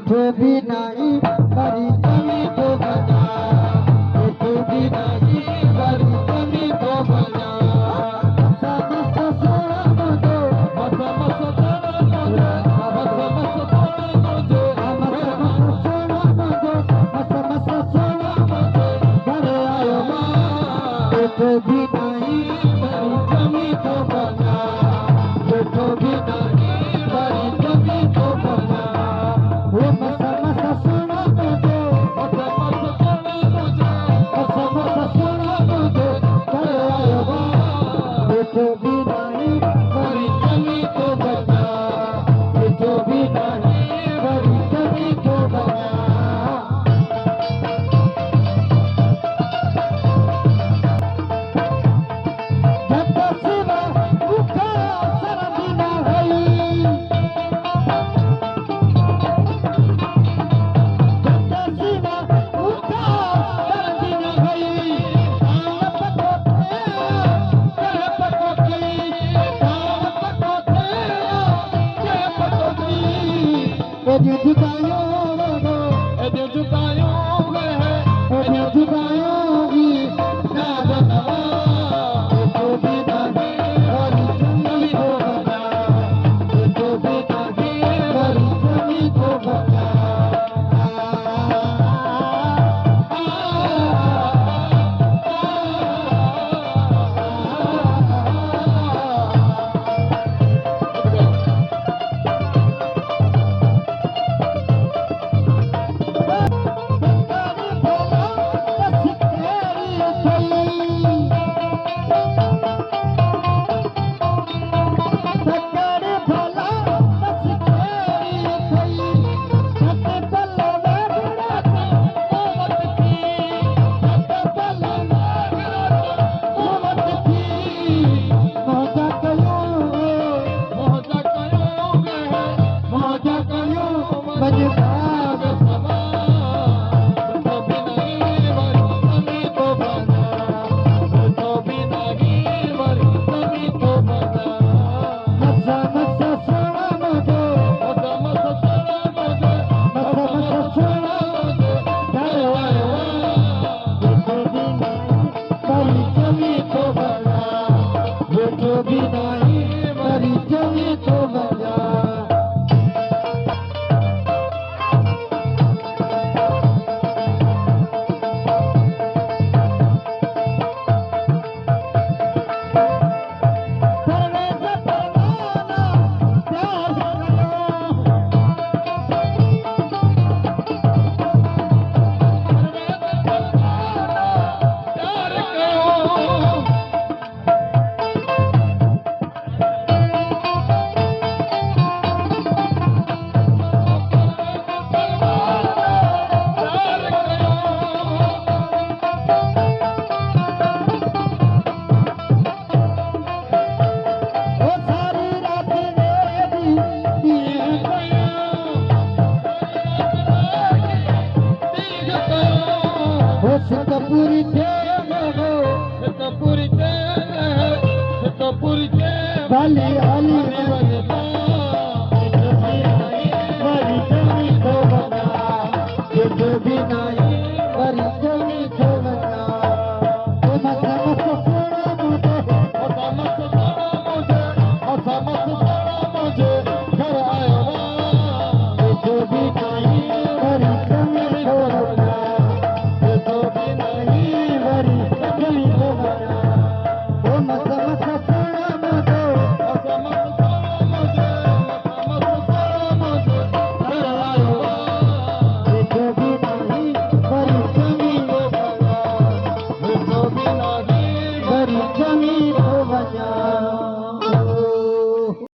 बैठो भी नहीं बड़ी जमी तो बजा, बैठो भी नहीं बड़ी जमी तो बजा। मसा मसा सोना मुझे, मसा मसा सोना मुझे, मसा मसा सोना मुझे, मसा मसा सोना मुझे, मसा मसा सोना मुझे। घरे आयो माँ, बैठो भी नहीं बड़ी जमी तो बजा, बैठो भी नहीं बड़ी जमी तो बजा। वो मसा मसा सोना मुझे, मसा मसा सोना मुझे, मसा मसा सोना मुझे। घरे आयो माँ, बैठो भी नहीं बड़ी जमी तो बजा, बैठो भी नहीं बड़ी जमी तो बजा। Ali Ali